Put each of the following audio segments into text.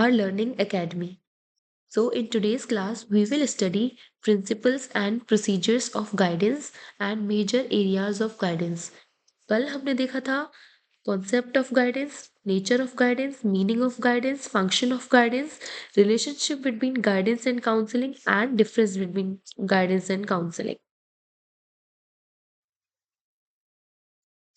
our learning academy. So, in today's class, we will study principles and procedures of guidance and major areas of guidance. कल हमने देखा था concept of guidance, nature of guidance, meaning of guidance, function of guidance, relationship between guidance and counseling, and difference between guidance and counseling.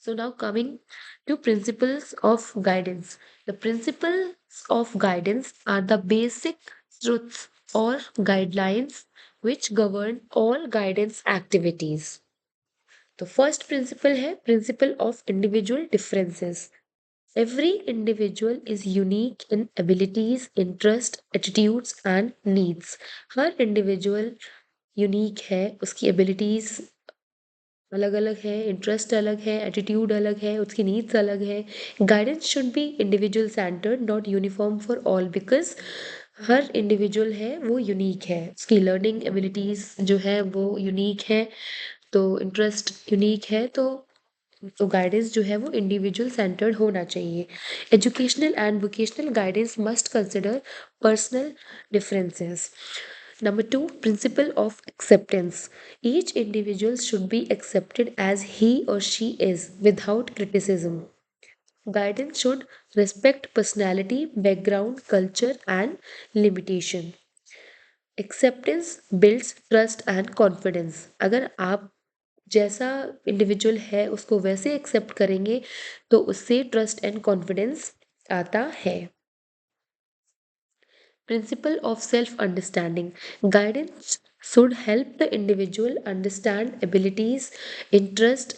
So now coming to principles of guidance. The principles of guidance are the basic truths or guidelines which govern all guidance activities. The first principle है principle of individual differences. Every individual is unique in abilities, interest, attitudes and needs. Her individual unique है, उसकी abilities अलग अलग है, interest अलग है, attitude अलग है, उसकी नीड्स अलग है. Guidance should be individual centred, not uniform for all, because her individual है वो यूनिक है, उसकी लर्निंग एबिलिटीज जो है वो यूनिक है, तो इंटरेस्ट यूनिक है, तो गाइडेंस जो है वो इंडिविजुअल सेंटर्ड होना चाहिए. Educational and vocational guidance must consider personal differences. Number two, principle of acceptance. Each individual should be accepted as he or she is without criticism. Guidance should respect personality, background, culture, and limitation. Acceptance builds trust and confidence. अगर आप जैसा individual है उसको वैसे accept करेंगे तो उससे trust and confidence आता है. Principle of self understanding. Guidance should help the individual understand abilities, interest,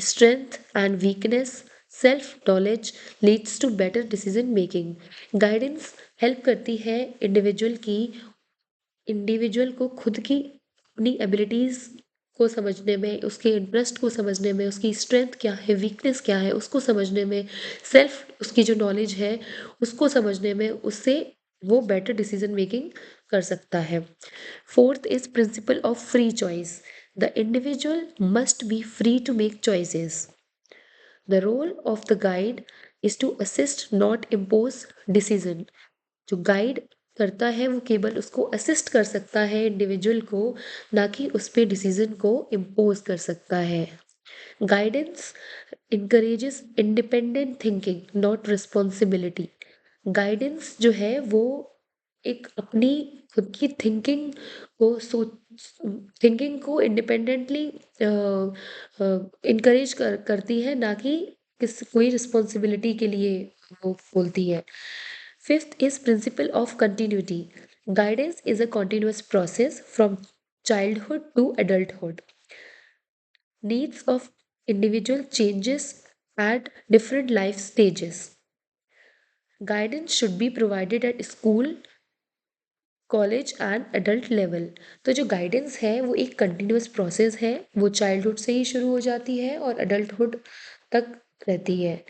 strength, and weakness. Self knowledge leads to better decision making. Guidance help करती है इंडिविजुअल को खुद की अपनी एबिलिटीज को समझने में, उसके इंटरेस्ट को समझने में, उसकी स्ट्रेंथ क्या है, वीकनेस क्या है, उसको समझने में, सेल्फ उसकी जो नॉलेज है उसको समझने में, उससे वो बेटर डिसीजन मेकिंग कर सकता है. Fourth is principle of free choice. The individual must be free to make choices. The role of the guide is to assist not impose decision. जो गाइड करता है वो केवल उसको असिस्ट कर सकता है इंडिविजुअल को, ना कि उस पे डिसीजन को इम्पोज कर सकता है. Guidance encourages independent thinking not responsibility. Guidance जो है वो एक अपनी खुद की थिंकिंग को इंडिपेंडेंटली इनकरेज करती है, ना कि कोई रिस्पॉन्सिबिलिटी के लिए वो बोलती है. Fifth is principle of continuity. Guidance is a continuous process from childhood to adulthood. Needs of individual changes at different life stages. Guidance should be provided at school, college and adult level. तो जो guidance है वो एक continuous process है, वो childhood से ही शुरू हो जाती है और अडल्टहुड तक रहती है,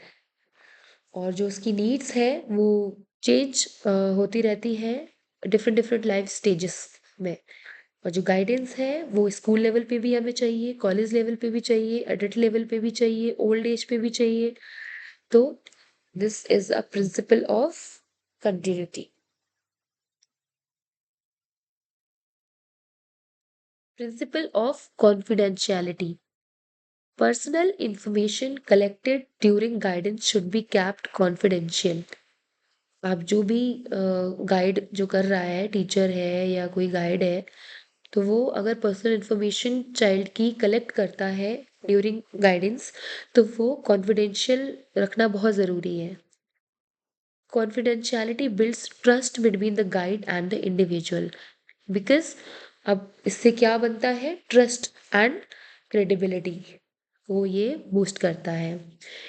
और जो उसकी नीड्स है वो चेंज होती रहती है डिफरेंट डिफरेंट लाइफ स्टेजेस में. और जो गाइडेंस है वो स्कूल लेवल पे भी हमें चाहिए, कॉलेज लेवल पे भी चाहिए, एडल्ट लेवल पे भी चाहिए, ओल्ड एज पे भी चाहिए. तो this is a principle of continuity. Principle of confidentiality. Personal information collected during guidance should be kept confidential. आप जो भी गाइड जो कर रहा है, टीचर है या कोई गाइड है, तो वो अगर पर्सनल इंफॉर्मेशन चाइल्ड की कलेक्ट करता है ड्यूरिंग गाइडेंस, तो वो कॉन्फिडेंशियल रखना बहुत ज़रूरी है. Confidentiality builds trust between the guide and the individual, because अब इससे क्या बनता है, ट्रस्ट एंड क्रेडिबिलिटी को ये बूस्ट करता है.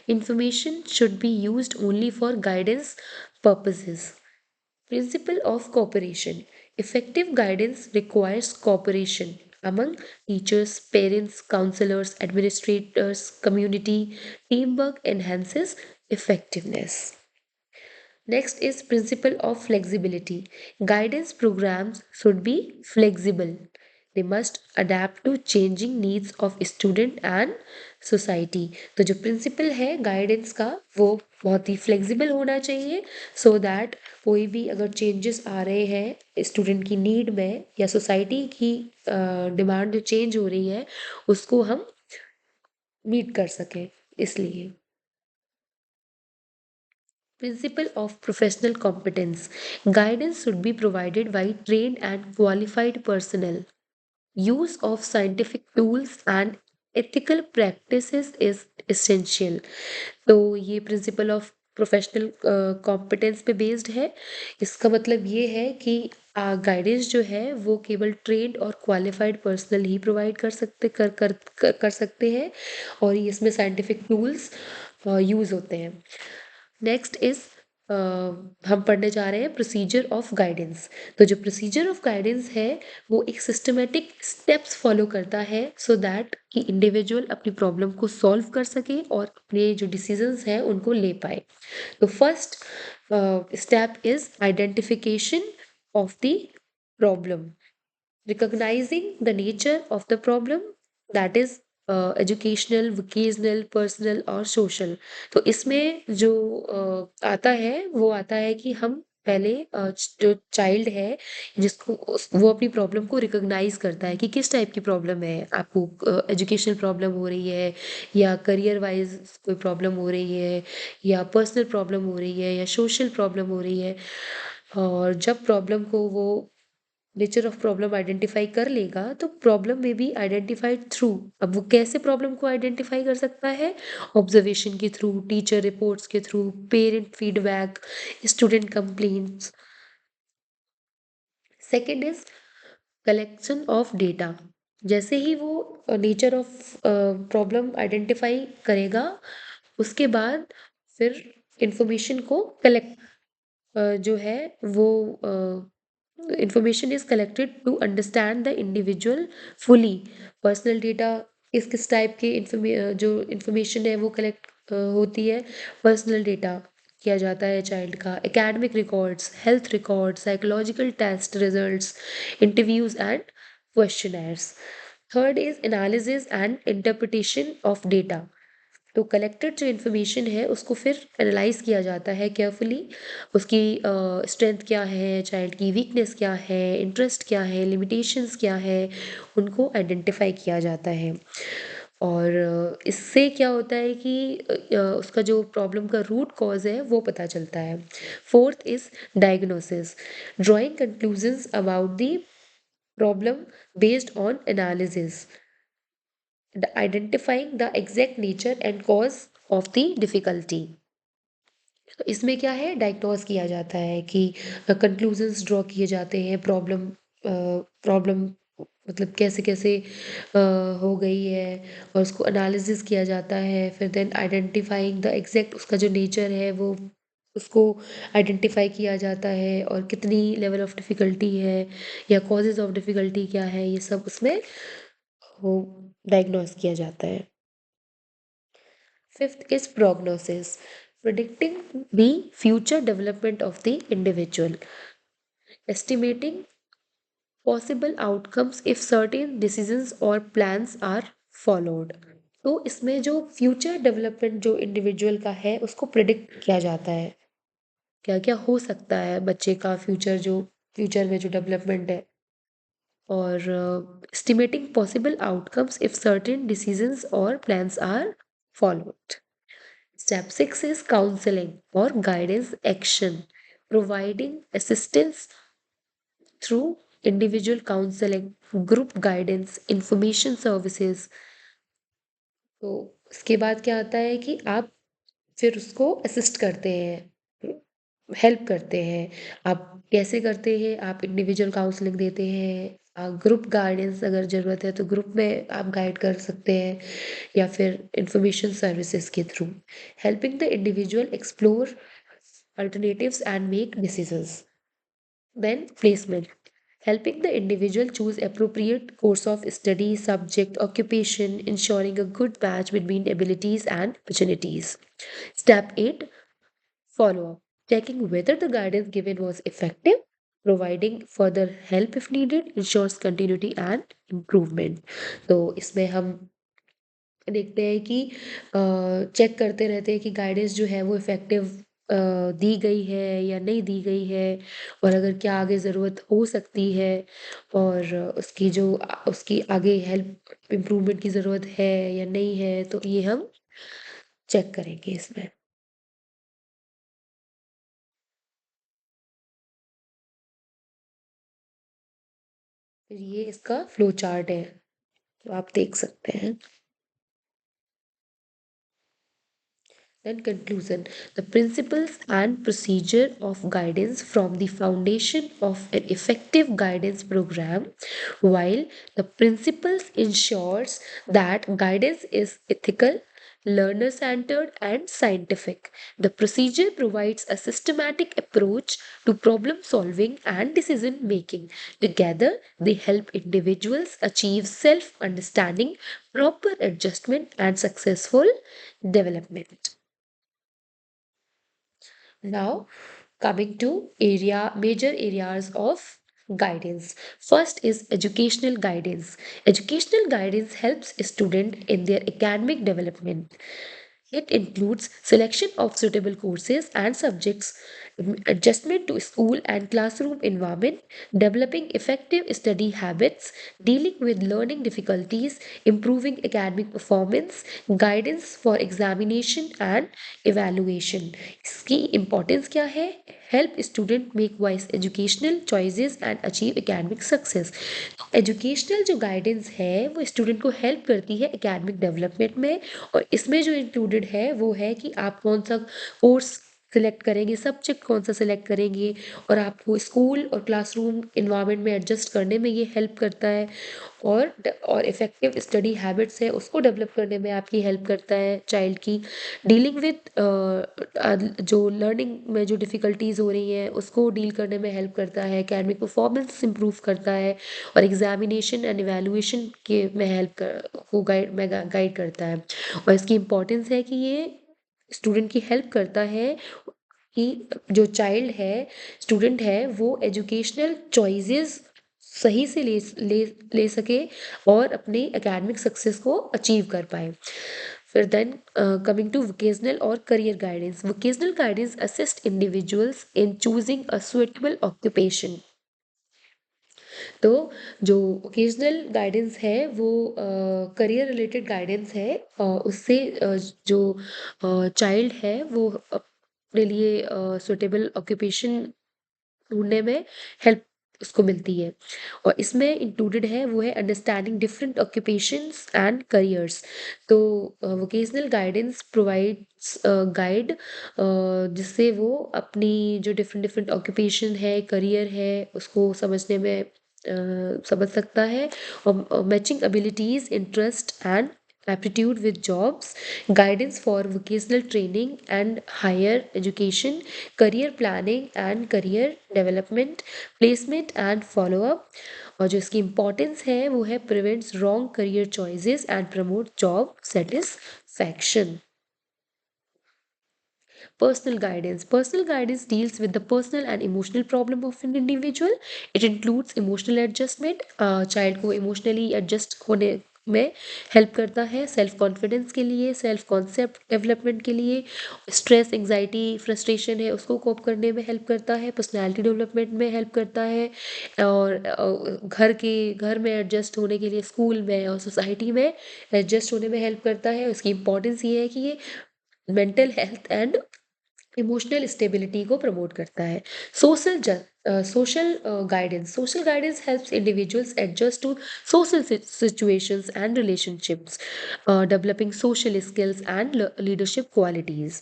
Information should be used only for guidance purposes. Principle of cooperation. Effective guidance requires cooperation among teachers, parents, counselors, administrators, community. Teamwork enhances effectiveness. Next is principle of flexibility. Guidance programs should be flexible. They must adapt to changing needs of student and society. तो जो principal है guidance का वो बहुत ही flexible होना चाहिए, so that कोई भी अगर चेंजेस आ रहे हैं स्टूडेंट की नीड में या सोसाइटी की डिमांड जो चेंज हो रही है उसको हम मीट कर सकें। इसलिए principle of professional competence, guidance should be provided by trained and qualified personnel. Use of scientific tools and ethical practices is essential। तो ये प्रिंसिपल ऑफ प्रोफेशनल कॉम्पिटेंस पे बेस्ड है। इसका मतलब ये है कि गाइडेंस जो है वो केवल ट्रेंड और क्वालिफाइड पर्सनल ही प्रोवाइड कर सकते हैं, और ये इसमें साइंटिफिक टूल्स यूज़ होते हैं। नेक्स्ट इज हम पढ़ने जा रहे हैं प्रोसीजर ऑफ गाइडेंस। तो जो प्रोसीजर ऑफ गाइडेंस है वो एक सिस्टमेटिक स्टेप्स फॉलो करता है सो दैट कि इंडिविजुअल अपनी प्रॉब्लम को सॉल्व कर सके और अपने जो डिसीजंस हैं उनको ले पाए। तो first step is identification of the problem, recognizing the nature of the problem, that is educational, vocational, personal और सोशल। तो इसमें जो आता है वो आता है कि हम पहले जो चाइल्ड है जिसको वो अपनी प्रॉब्लम को रिकॉग्नाइज करता है कि किस टाइप की प्रॉब्लम है आपको, एजुकेशनल प्रॉब्लम हो रही है या करियर वाइज कोई प्रॉब्लम हो रही है या पर्सनल प्रॉब्लम हो रही है या सोशल प्रॉब्लम हो रही है। और जब प्रॉब्लम को वो नेचर ऑफ प्रॉब्लम आइडेंटिफाई कर लेगा तो प्रॉब्लम में बी आइडेंटिफाइड थ्रू, अब वो कैसे प्रॉब्लम को आइडेंटिफाई कर सकता है, ऑब्जर्वेशन के थ्रू, टीचर रिपोर्ट्स के through, parent feedback, student complaints. Second is collection of data. जैसे ही वो नेचर ऑफ प्रॉब्लम आइडेंटिफाई करेगा उसके बाद फिर इंफॉर्मेशन को कलेक्ट जो है वो information is collected to understand the individual fully. Personal data किस टाइप के जो इंफॉर्मेशन है वो कलेक्ट होती है। पर्सनल डेटा किया जाता है चाइल्ड का, academic records, health records, psychological test results, interviews and questionnaires. Third is analysis and interpretation of data. तो कलेक्टेड जो इन्फॉर्मेशन है उसको फिर एनालाइज किया जाता है केयरफुली, उसकी स्ट्रेंथ क्या है, चाइल्ड की वीकनेस क्या है, इंटरेस्ट क्या है, लिमिटेशंस क्या है, उनको आइडेंटिफाई किया जाता है। और इससे क्या होता है कि उसका जो प्रॉब्लम का रूट कॉज है वो पता चलता है। Fourth is diagnosis, drawing conclusions about the problem based on analysis, identifying the exact nature and cause of the difficulty। तो इसमें क्या है, डायग्नोस किया जाता है कि कंक्लूजन्स ड्रॉ किए जाते हैं, प्रॉब्लम मतलब कैसे कैसे हो गई है, और उसको एनालिसिस किया जाता है। फिर देन आइडेंटिफाइंग द एग्जैक्ट उसका जो नेचर है वो उसको आइडेंटिफाई किया जाता है, और कितनी लेवल ऑफ डिफ़िकल्टी है या कॉजेज ऑफ डिफ़िकल्टी क्या है, ये सब उसमें वो डायग्नोस किया जाता है। Fifth is prognosis, predicting the future development of the individual, estimating possible outcomes if certain decisions or plans are followed। तो इसमें जो फ्यूचर डेवलपमेंट जो इंडिविजुअल का है उसको प्रिडिक्ट किया जाता है, क्या क्या हो सकता है बच्चे का फ्यूचर, जो फ्यूचर में जो डेवलपमेंट है, और estimating possible outcomes if certain decisions और plans are followed. Step 6 is counseling or guidance action, providing assistance through individual counseling, group guidance, information services। तो इसके बाद क्या आता है कि आप फिर उसको असिस्ट करते हैं, हेल्प करते हैं। आप कैसे करते हैं, आप इंडिविजुअल काउंसलिंग देते हैं, ग्रुप गाइडेंस अगर ज़रूरत है तो ग्रुप में आप गाइड कर सकते हैं, या फिर इंफॉर्मेशन सर्विसेज के through helping the individual explore alternatives and make decisions। Then placement, helping the individual choose appropriate course of study, subject, occupation, ensuring a good match between abilities and opportunities। Step 8, follow up, checking whether the guidance given was effective providing further help if needed, ensures continuity and improvement. तो इसमें हम देखते हैं कि check करते रहते हैं कि गाइडेंस जो है वो इफेक्टिव दी गई है या नहीं दी गई है, और अगर क्या आगे ज़रूरत हो सकती है, और उसकी जो उसकी आगे हेल्प इम्प्रूवमेंट की ज़रूरत है या नहीं है, तो ये हम चेक करेंगे इसमें। फिर ये इसका फ्लो चार्ट है, तो आप देख सकते हैं। Then conclusion. The principles and procedure of guidance from the foundation of an effective guidance program. While the principles ensures that guidance is ethical, learner centered and scientific. The procedure provides a systematic approach to problem solving and decision making. Together, they help individuals achieve self understanding, proper adjustment, and successful development. Now, coming to major areas of guidance. First is educational guidance. Educational guidance helps student in their academic development. It includes selection of suitable courses and subjects, adjustment to school and classroom environment, developing effective study habits, dealing with learning difficulties, improving academic performance, guidance for examination and evaluation. इसकी importance क्या है? Help student make wise educational choices and achieve academic success. Educational जो guidance है वो student को help करती है academic development में, और इसमें जो इंक्लूडेड है वो है कि आप कौन सा कोर्स सिलेक्ट करेंगे, सब्जेक्ट कौन सा सिलेक्ट करेंगे, और आपको स्कूल और क्लासरूम इन्वायरमेंट में एडजस्ट करने में ये हेल्प करता है, और इफ़ेक्टिव स्टडी हैबिट्स है उसको डेवलप करने में आपकी हेल्प करता है चाइल्ड की। डीलिंग विद जो लर्निंग में जो डिफ़िकल्टीज हो रही हैं उसको डील करने में हेल्प करता है, एकेडमिक परफॉर्मेंस इंप्रूव करता है, और एग्जामिनेशन एंड इवैल्यूएशन के में हेल्प कर को गाइड करता है। और इसकी इम्पोर्टेंस है कि ये स्टूडेंट की हेल्प करता है कि जो चाइल्ड है, स्टूडेंट है, वो एजुकेशनल चॉइसेस सही से ले ले सके और अपने एकेडमिक सक्सेस को अचीव कर पाए। फिर देन कमिंग टू वोकेशनल और career guidance. Vocational guidance assist individuals in choosing a suitable occupation. तो जो ओकेजनल गाइडेंस है वो करियर रिलेटेड गाइडेंस है, उससे जो चाइल्ड है वो अपने लिए सुटेबल ऑक्यूपेशन ढूंढने में हेल्प उसको मिलती है, और इसमें इंक्लूडेड है वो है understanding different occupations and careers. तो वोकेशनल गाइडेंस प्रोवाइड्स गाइड जिससे वो अपनी जो डिफरेंट डिफरेंट ऑक्यूपेशन है, करियर है, उसको समझने में समझ सकता है, और matching abilities, interest and aptitude with jobs, guidance for vocational training and higher education, career planning and career development, placement and follow up। और जो इसकी इम्पोर्टेंस है वो है prevents wrong career choices and promote job satisfaction। Personal guidance. Personal guidance deals with the personal and emotional problem of an individual. It includes emotional adjustment, child को emotionally adjust होने में help करता है, self confidence के लिए, self concept development के लिए, stress, anxiety, frustration है उसको कोप करने में हेल्प करता है, पर्सनालिटी डेवलपमेंट में हेल्प करता है, और घर में एडजस्ट होने के लिए, स्कूल में और सोसाइटी में एडजस्ट होने में हेल्प करता है। उसकी इंपॉर्टेंस ये है कि ये mental health and emotional stability को प्रमोट करता है। Social guidance. Social guidance helps individuals adjust to social situations and relationships, developing social skills and leadership qualities,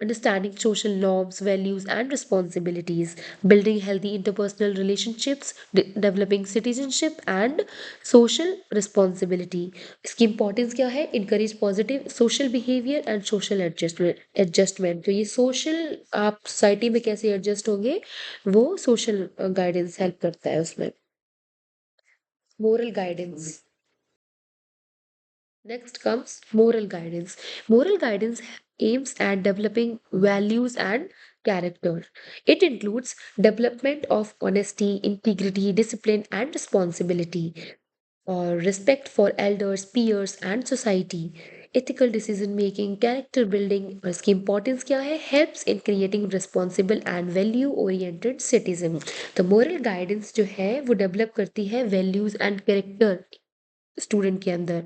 understanding social norms, values, and responsibilities, building healthy interpersonal relationships, developing citizenship and social responsibility। इसकी importance क्या है? Encourage positive social behaviour and social adjustment. तो ये social आप society में कैसे adjust होंगे, वो सोशल गाइडेंस हेल्प करता है उसमें। Moral guidance. Next comes moral guidance. Moral guidance aims at developing values and character. It includes development of honesty, integrity, discipline, and responsibility, or respect for elders, peers, and society. Ethical decision making, character building, और इसकी importance क्या है? Helps in creating responsible and value oriented citizen. The moral guidance जो है वो develop करती है values and character student के अंदर।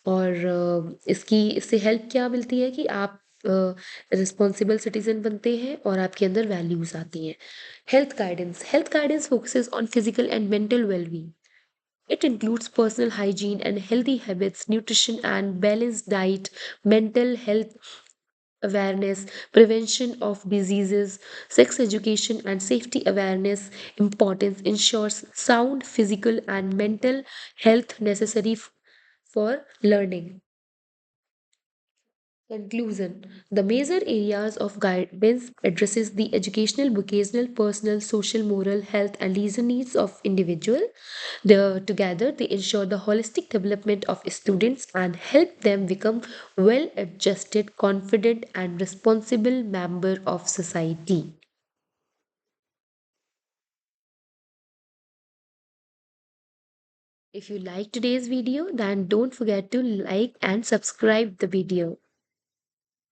और इसकी इससे हेल्प क्या मिलती है कि आप रिस्पॉन्सिबल सिटीजन बनते हैं और आपके अंदर वैल्यूज आती हैं। Health guidance focuses on physical and mental wellbeing. It includes personal hygiene and healthy habits, nutrition and balanced diet, mental health awareness, prevention of diseases, sex education and safety awareness. Importance ensures sound physical and mental health necessary for learning. Conclusion. The major areas of guidance addresses the educational, vocational, personal, social, moral, health and leisure needs of individual. Together, they ensure the holistic development of students and help them become well-adjusted, confident and responsible member of society. If you like today's video, then don't forget to like and subscribe the video.